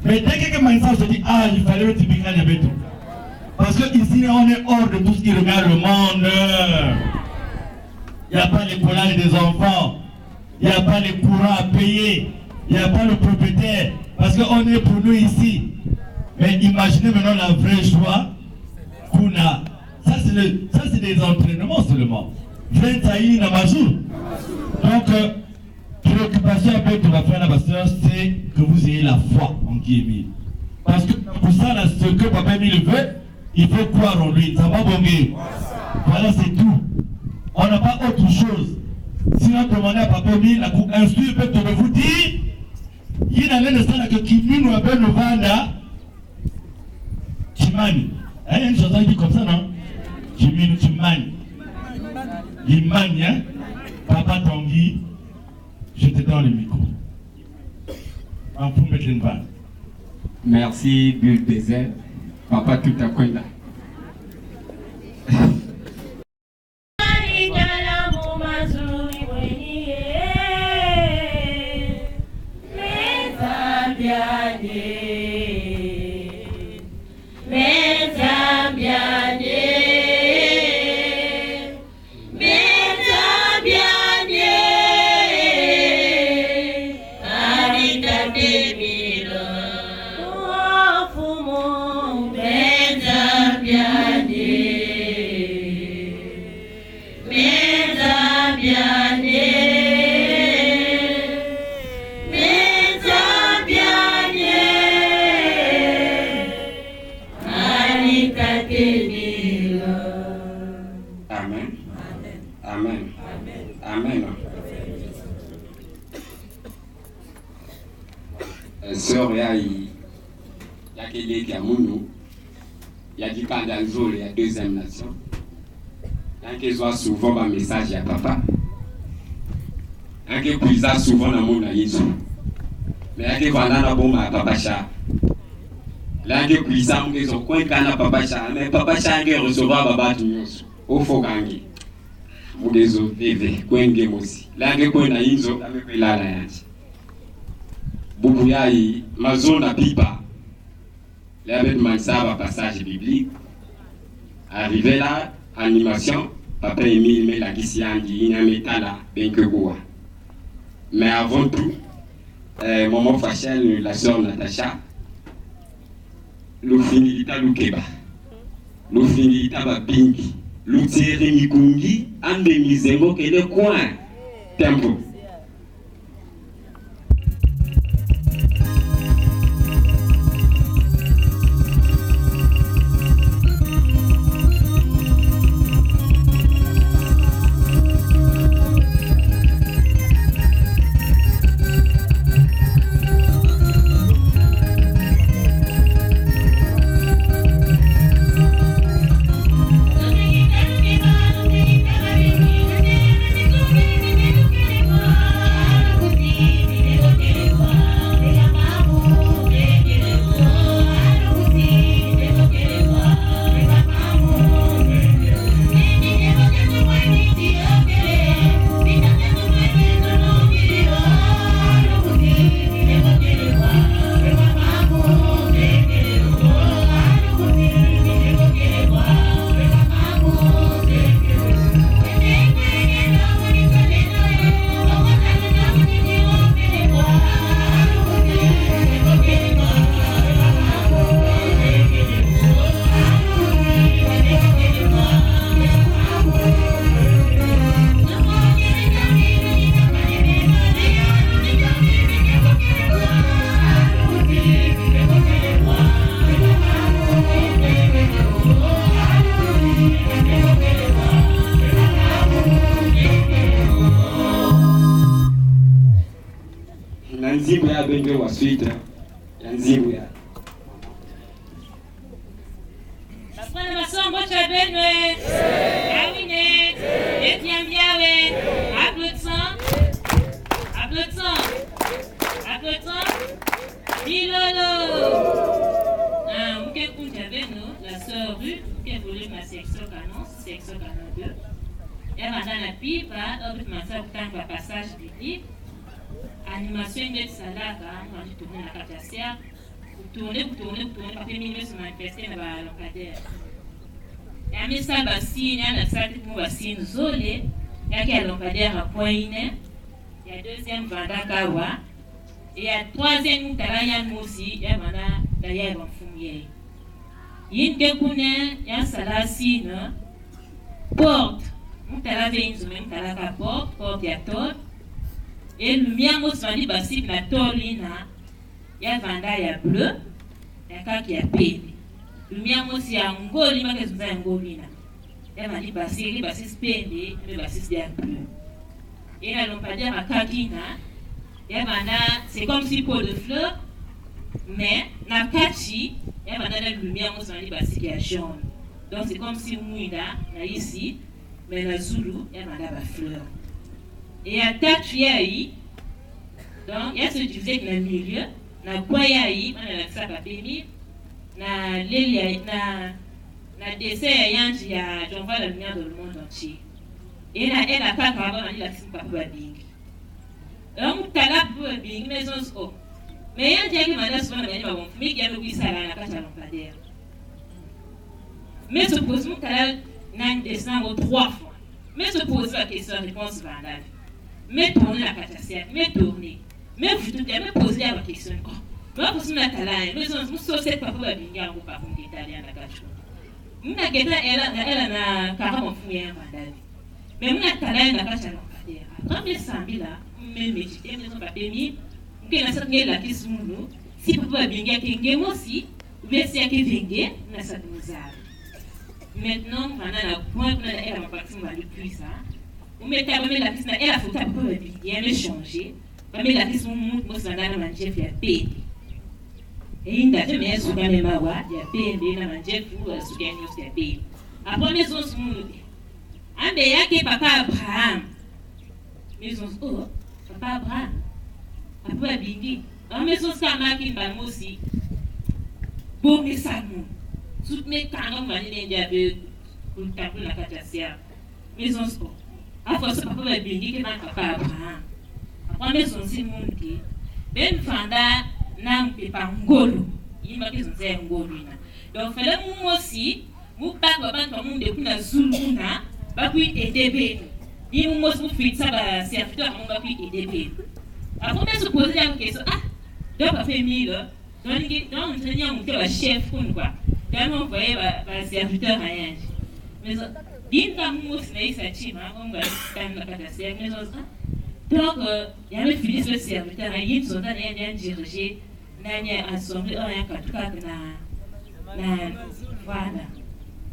Mais dès que quelqu'un se dit, ah, il fallait le typique tout. Parce que ici, on est hors de tout ce qui regarde le monde. Il n'y a pas les collages des enfants. Il n'y a pas les courants à payer. Il n'y a pas le propriétaire. Parce qu'on est pour nous ici. Mais imaginez maintenant la vraie joie qu'on a. Ça, c'est des entraînements seulement. 20 taïs dans ma jour. Donc, préoccupation avec la frère pasteur, c'est que vous ayez la foi en qui Émile. Parce que pour ça, là, ce que Papa Émile veut, il faut croire en lui. Ça va bonguer. Voilà, c'est tout. On n'a pas autre chose. Sinon, demandez à Papa Émile, pour instruire, peut-être de vous dire, il y a un instant que Kimi nous appelle le Vanda, Chimani. Il y a une chanson qui dit comme ça, non? Kimi Chimani. Imani, hein? Papa Tanguy, je te donne le micro. On peut mettre une vanne. Merci, Bulle Désert. Papa tout à quoi là. Sœur, il y a quelqu'un qui a Mounou, il y a qui parle d'un jour, il y a deuxième nation. Il y a qui soit souvent un message à papa. Il y a qui puise souvent dans mon aïe. Mais il y a qui va dans la bombe à papa chat. Il y a qui puise à mon coin à papa chat. Mais papa chat qui recevra papa tout le monde. Au faux gangi. Mon désolé, bébé, coin game aussi. Il y a qui coin à Inzo avec la lance. Boubouyaï, ma zone à pipa. Là, avec Mansaba, passage biblique. Arrivé là, animation, Papa Émile met la Gissiandi, Inametala, Benkegoua. Mais avant tout, Maman Fachel, la sœur Natacha, L'Oufinilita Loukeba, L'Oufinilita Babingi, L'Outiré Mikungi, Ande Mizengo, et le coin. Tempo. Nzibu ya bende wa suite ya nzibu ya Bafana masombo cha benwe Awine Etienne Biawe Applaudissant Bilolo Mouké Kounja Beno la sœur Ruth Mouké volé ma section canon 2 et madame la pipe d'autres matières pour un passage biblique animation de salaka moi je tourne la catassia tourner, parce que milieu se manifester dans le locataire. Et à ça, il y a un sac qui va s'y isoler, il y a un locataire à point, il y a deuxième vanda kawa, et il y a troisième talayan aussi, il y a mana d'ailleurs en fumier. Il y a il y a un salasine, porte, mutala veins même talaka porte ya tot, et le mien mot s'en basi na tolina, ya vanda ya bleu, ya kaki ya pene. Le mien mot si ya ngoli ma kesu za ngolina. Ya mali basi spende, mais basi ya bleu. Et là l'on peut dire à kakina, ya vanda c'est comme si pot de fleurs, mais na kachi, ya vanda la lumière mot s'en basi ya jaune. Donc c'est comme si mouida na ici, mais la Zulu, il y a madame fleur. Et à Tatuyaï, donc il y a ce qui faisait que dans le milieu, na Kwayaï, on a ça à Bémi, na Lélia, na dessert il y a j'envoie la lumière dans le monde entier. Et là, elle a pas grave, on a dit la fille pas bing. Donc t'as là pour bing, mais on se oh. Mais il y a un dia qui m'a dit souvent, mais il y a le oui ça là, la carte à lampadaire. Mais supposons qu'elle a un dessin aux 3 fois. Mais supposons la question réponse valable. Mais tourner la catastrophe, mais tourner. Mais vous tout mais poser la question. Moi, pour ce matin-là, mais on se sait pas pour la binga ou pas pour l'italien la cache. Muna geta elle na carrément fouillé un valable. Mais muna talent la cache à l'encadère. Quand les sambi là, mais méditer, mais on pas permis. Que na cette la question nous, si pour la binga kenge aussi, ou bien si à que vingue, na ça nous a. Maintenant, on a la pointe, elle a parti de plus ça. On met la piste, elle a foutu un peu de vie, elle a changé. On met la piste, on monte, on s'en a la manger, il y a payé. Et il y a jamais un soutien de mawa, il y a payé, il y a manger, il y a soutien de payé. Après, maison, on se monte. Un béa qui est papa Abraham. Maison, oh, papa Abraham. Après, Bindi. En maison, c'est un mari qui m'a aussi. Bon, mais ça, non. Toutes mes canons vont aller diabète pour le tableau de la catastrophe. Mais on se dit, à force de papa va bien dire que ma papa Abraham. Après, mais on se dit, même Fanda n'a pas ngolo. Il m'a dit que c'est ngolo. Donc, il fallait moi aussi, moi pas papa comme on depuis la Zuluna, va puis aider bien. Il m'a dit que ça va servir à mon va puis aider bien. Après, on se poser la question, ah, donc papa fait mille, donc on se dit on fait un chef pour nous quoi. Quand on voyait le serviteur à Yange. Mais bien comme nous, c'est ça, on va se la catastrophe. Mais donc, il y avait fini ce serviteur à Yange, son dernier dirigé, n'a assemblé, on a un cas voilà.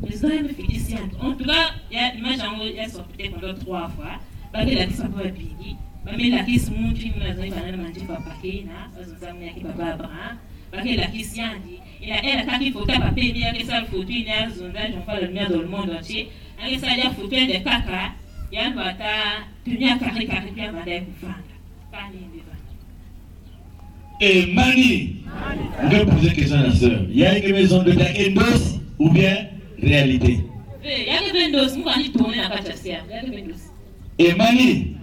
Mais ça, il me fait ici. En tout cas, il y a l'image en haut, il y a sorti pendant 3 fois. Parce que la question va bien. Mais la question montre, il m'a dit, il va manger papa Kéna, parce que ça m'a dit papa Abraham. Parce que la question dit, il a quand il faut taper bien que ça le photo, il y a un sondage, on fait le lumière dans le monde entier. Et ça, il y a photo de caca, il y a un bâtard, tenir carré, bien madame pour faire. Et Mani, je vais poser une question à la sœur. Il y a une maison de ta endos ou bien réalité? Il y a que endos, nous allons tourner la catastrophe. Il y a que endos. Et Mani?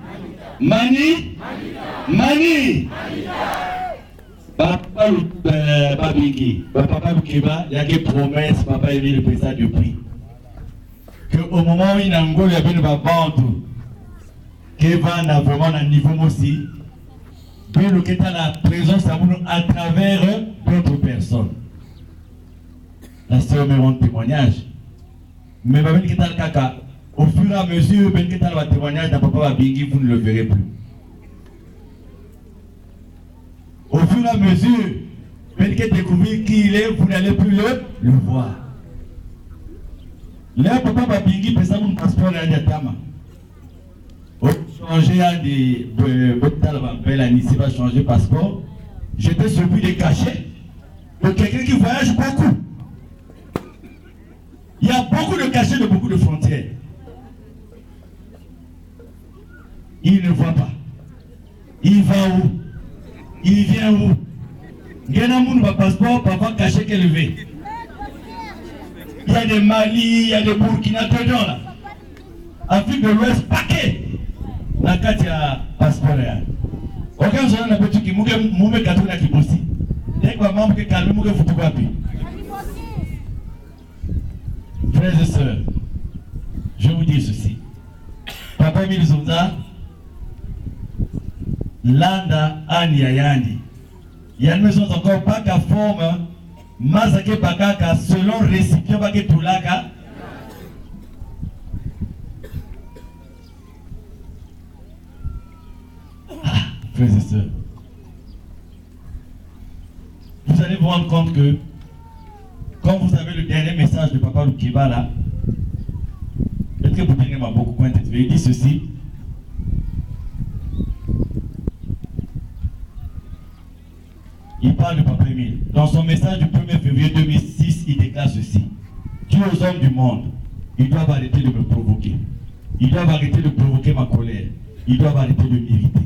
Papa Babingi, papa Bukeba, il y a des promesses, papa Émile le président depuis. Qu'au moment où il y a un gros, il y a une bande, Keva a vraiment un niveau aussi, puis le qui est à la présence à travers d'autres personnes. La sœur me rend témoignage. Mais ben qui est le caca, au fur et à mesure, ben qui est le témoignage de papa Babingi, vous ne le verrez plus. Au fur et à mesure, ben qui découvrir qui il est, vous n'allez plus le voir. Là, papa Babingi, peut mon passeport à Yatama. Changer à des il va changer passeport. J'étais surpris de cacher de quelqu'un qui voyage beaucoup. Il y a beaucoup de cachets de beaucoup de frontières. Il ne voit pas. Il va où? Il vient où? Il y a un passeport, papa caché qu'elle veut. Il y a des Mali, il y a des Burkina dedans là. Afrique de l'Ouest, paquet. La carte, il y a passeport. Aucun jour, on a petit qui m'a katou na kibosi. Il Dès que maman peut calmer, vous pouvez pas. Frères et sœurs, je vais vous dire ceci. Papa Emile Zonza, Landa Anya Yandi. Il y a une maison encore pas qu'à forme, Mazake Bakaka, selon récipient Baké Toulaka. Frères et sœurs, vous allez vous rendre compte que quand vous avez le dernier message de Papa Lukiba là, peut-être que vous tenez ma beaucoup point de il dit ceci. Il parle de Papa Emile. Dans son message du 1er février 2006, il déclare ceci. Dieu aux hommes du monde, ils doivent arrêter de me provoquer. Ils doivent arrêter de provoquer ma colère. Ils doivent arrêter de m'irriter.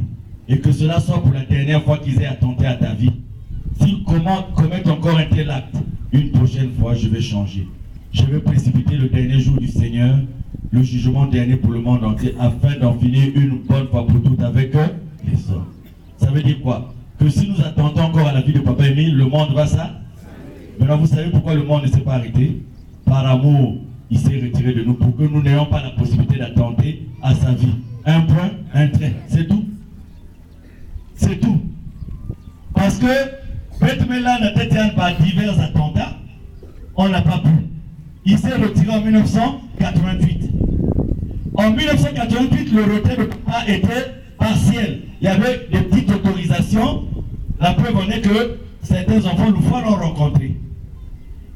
Et que cela soit pour la dernière fois qu'ils aient attenté à ta vie. S'ils commettent encore un tel acte, une prochaine fois, je vais changer. Je vais précipiter le dernier jour du Seigneur, le jugement dernier pour le monde entier, afin d'en finir une bonne fois pour toutes avec eux, les hommes. Ça veut dire quoi? Que si nous attendons encore à la vie de Papa Emile, le monde va ça. Maintenant, vous savez pourquoi le monde ne s'est pas arrêté? Par amour, il s'est retiré de nous pour que nous n'ayons pas la possibilité d'attenter à sa vie. Un point, un trait, c'est tout. C'est tout. Parce que Beth Melan a été par divers attentats, on n'a pas pu. Il s'est retiré en 1988. En 1988, le retrait de Papa était partiel. Il y avait des petites autorisations. La preuve en est que certains enfants loufois l'ont rencontré.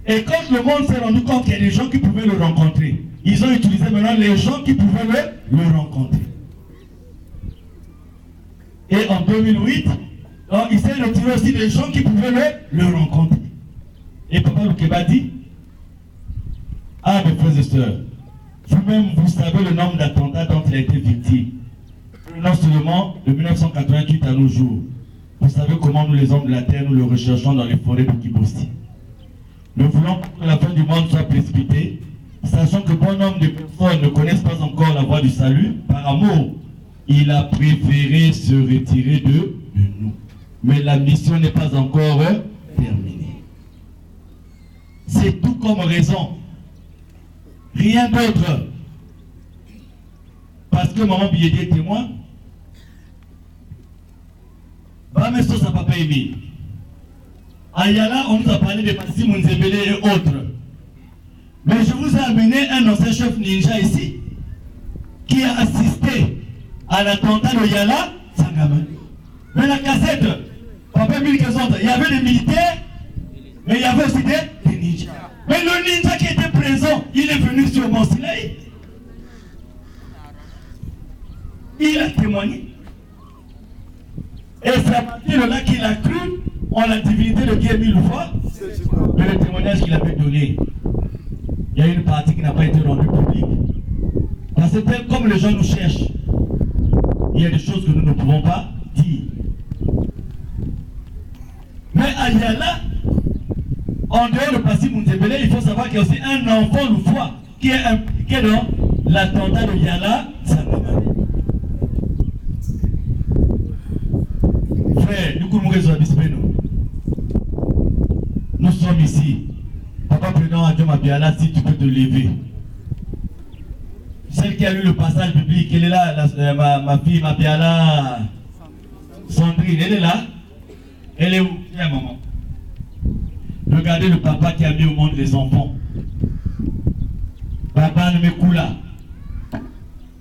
Et quand le monde s'est rendu compte qu'il y a des gens qui pouvaient le rencontrer, ils ont utilisé maintenant les gens qui pouvaient le rencontrer. Et en 2008, il s'est retiré aussi des gens qui pouvaient le rencontrer. Et Papa Lukiba dit, ah mes frères et sœurs, vous-même vous savez le nombre d'attentats dont il a été victime. Non seulement de 1988 à nos jours. Vous savez comment nous les hommes de la terre, nous le recherchons dans les forêts de Kibossi. Nous voulons que la fin du monde soit précipitée, sachant que bon nombre de personnes ne connaissent pas encore la voie du salut. Par amour, il a préféré se retirer de nous. Mais la mission n'est pas encore terminée. C'est tout comme raison. Rien d'autre. Parce que maman Billédier est témoin. Bamesto sa Papa Emile. Ayala, on nous a parlé de Passi Mounzebele et autres. Mais je vous ai amené un ancien chef ninja ici qui a assisté à l'attentat de Yala Sangama. Mais la cassette, Papa Emile il y avait des militaires, mais il y avait aussi des ninjas. Mais le ninja qui était présent, il est venu sur Mont Sinaï. Il a témoigné. Et c'est à partir de là qu'il a cru en la divinité de Dieu mille fois. Mais le témoignage qu'il avait donné, il y a une partie qui n'a pas été rendue publique. Parce que comme les gens nous cherchent, il y a des choses que nous ne pouvons pas dire. Mais à Yala, en dehors de Passi Mounzebele, il faut savoir qu'il y a aussi un enfant loufois qui est impliqué dans l'attentat de Yala Sangama. Frère, nous sommes ici. Papa président Adjo Mabiala, si tu peux te lever. Celle qui a lu le passage biblique, elle est là, ma fille Mabiala, Sandrine, elle est là. Elle est où? Viens maman. Regardez le papa qui a mis au monde les enfants. Papa Nemekula.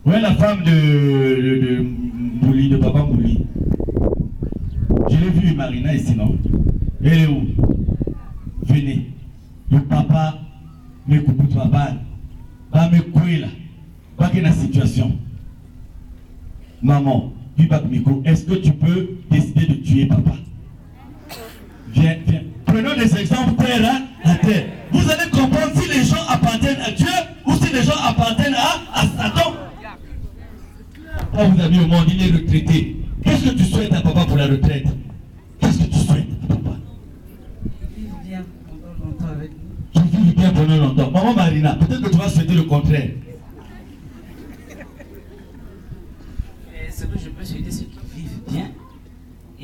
Où est la femme de Mouli, de Papa Mouli? Je l'ai vu, Marina, ici, non? Elle est où? Venez. Le papa me coupe papa. Va me couper là. Pas qu'il y ait une situation. Maman, est-ce que tu peux décider de tuer papa? Viens, viens. Prenons des exemples terre à terre. Vous allez comprendre si les gens appartiennent à Dieu ou si les gens appartiennent à Satan. Quand vous avez au monde, il est retraité. Qu'est-ce que tu souhaites à papa pour la retraite? Qu'est-ce que tu souhaites à papa? Qu'il vive bien pendant longtemps avec nous. Qu'il vive bien pendant longtemps. Maman Marina, peut-être que tu vas souhaiter le contraire. Ce que je peux souhaiter, c'est qu'il vive bien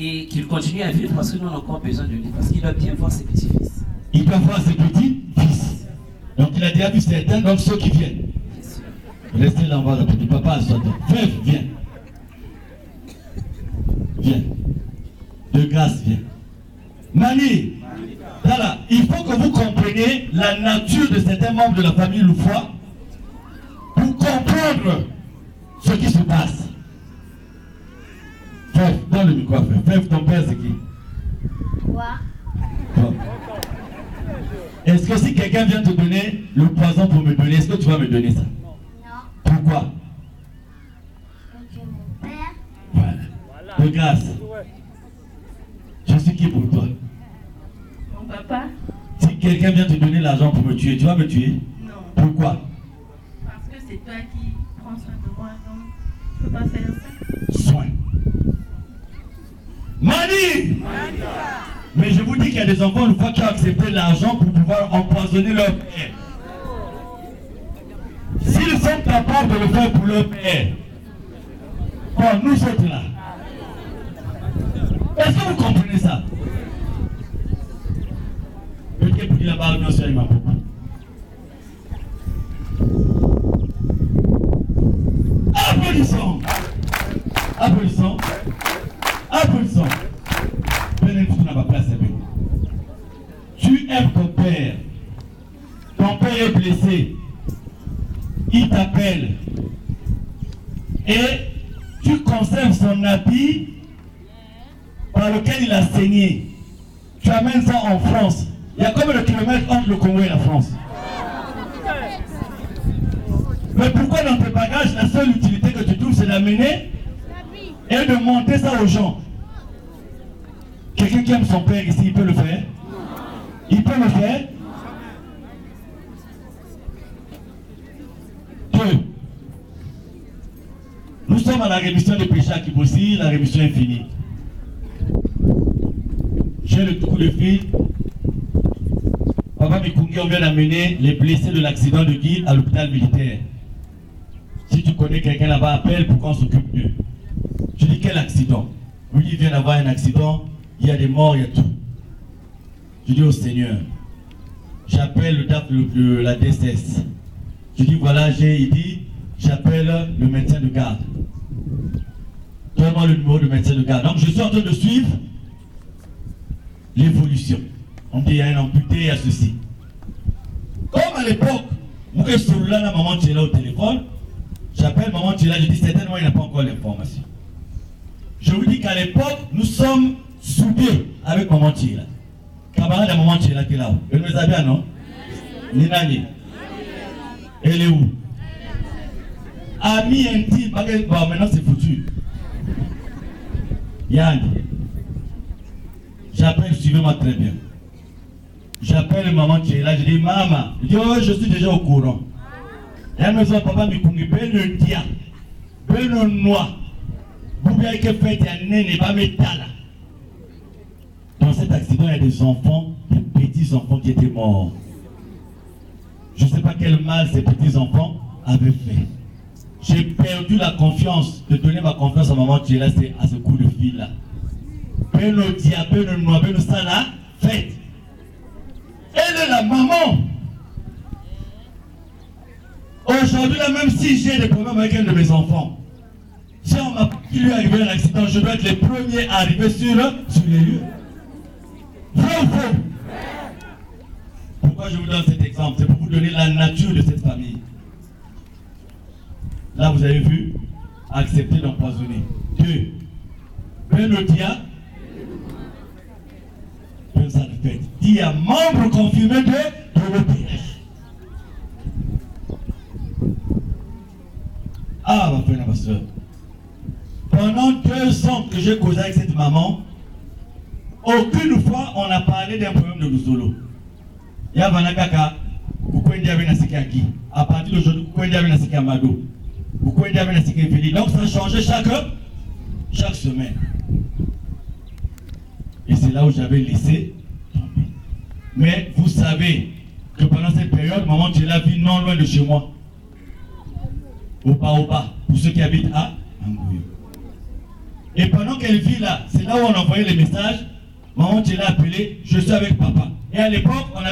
et qu'il continue à vivre parce que nous on a encore besoin de lui, parce qu'il doit bien voir ses petits-fils. Il doit voir ses petits-fils. Donc il a déjà vu certains, donc ceux qui viennent. Restez là, on va répéter. Papa, Veuve, viens. Viens. De grâce, viens. Mani, voilà, il faut que vous compreniez la nature de certains membres de la famille Loufoua pour comprendre ce qui se passe. Veuve, donne le micro à Veuve. Veuve, ton père, c'est qui? Quoi? Bon. Est-ce que si quelqu'un vient te donner le poison pour me donner, est-ce que tu vas me donner ça? Non. Pourquoi? Ok, mon père. Voilà. De grâce. Je suis qui pour toi? Mon papa? Si quelqu'un vient te donner l'argent pour me tuer, tu vas me tuer? Non. Pourquoi? Parce que c'est toi qui prends soin de moi, donc je ne peux pas faire ça. Soin. Mani! Mais je vous dis qu'il y a des enfants une fois qui ont accepté l'argent pour pouvoir empoisonner leur père. S'ils sont capables de le faire pour leur père, bon, nous autres là, est-ce que vous comprenez ça? Peut-être pour dire là-bas, non, c'est ma papa. Applaudissons! Applaudissons! Applaudissons! Venez, vous n'avez pas place à peine. Tu aimes ton père. Ton père est blessé. Il t'appelle. Et tu conserves son habit par lequel il a saigné. Tu amènes ça en France. Il y a combien de kilomètres entre le Congo et la France? Mais pourquoi dans tes bagages, la seule utilité que tu trouves, c'est d'amener et de monter ça aux gens? Quelqu'un qui aime son père ici, il peut le faire? Il peut le faire? Deux. Nous sommes à la rémission des péchés à Kibossi, la rémission est finie. J'ai le coup de fil. Papa Mikungi, on vient d'amener les blessés de l'accident de Guy à l'hôpital militaire. Si tu connais quelqu'un là-bas, appelle pour qu'on s'occupe d'eux. Je dis quel accident? Oui, il vient d'avoir un accident, il y a des morts, il y a tout. Je dis au Seigneur, j'appelle le DAF de la DSS. Je dis voilà, il dit, j'appelle le médecin de garde. Donne-moi le numéro de médecin de garde. Donc je suis en train de suivre l'évolution. On dit il y a un amputé, il y a ceci. Comme à l'époque, moi je suis là, maman tu es là au téléphone, j'appelle maman tu es là, je dis certainement il n'a pas encore l'information. Je vous dis qu'à l'époque, nous sommes soudés avec maman tu es là. Camarade de maman tu es là qui est là-haut. Elle nous a bien, non? Ninani. Elle est où? Ami intime, bon maintenant c'est foutu. Yann. J'appelle, suivez-moi très bien. J'appelle maman qui est là, je dis maman, je dis oh je suis déjà au courant. Elle me dit papa Mikungi, ben le dia, ben le noir, vous voyez que fait un n'est pas métal. Dans cet accident, il y a des enfants, des petits enfants qui étaient morts. Je ne sais pas quel mal ces petits enfants avaient fait. J'ai perdu la confiance, de donner ma confiance à maman qui est là, c'est à ce coup de fil là. Ben le dia, ben le noir, ben le ça là, faites. Elle est la maman. Aujourd'hui, là, même si j'ai des problèmes avec un de mes enfants, si on m'a lui arrivé un accident, je dois être les premiers à arriver sur les lieux. Vrai ou faux? Pourquoi je vous donne cet exemple? C'est pour vous donner la nature de cette famille. Là, vous avez vu, accepter d'empoisonner. 2. Benodia. Ça le fait. Il y a membre confirmé de l'OPH. Ah, ma frère, ma soeur. Pendant 2 ans que j'ai causé avec cette maman, aucune fois on a parlé d'un problème de Luzolo. Il y a Vanakaka, pourquoi il y avait Nasikaki? À partir d'aujourd'hui, pourquoi il y avait Nasiki Amado? Pourquoi il y avait Nasiki Fili? Donc ça changeait chaque semaine. Et c'est là où j'avais laissé tomber. Mais vous savez que pendant cette période, maman Tchéla vit non loin de chez moi. Opa, pour ceux qui habitent à Angoyo. Et pendant qu'elle vit là, c'est là où on envoyait les messages. Maman, tu l'as appelé, je suis avec papa. Et à l'époque, on avait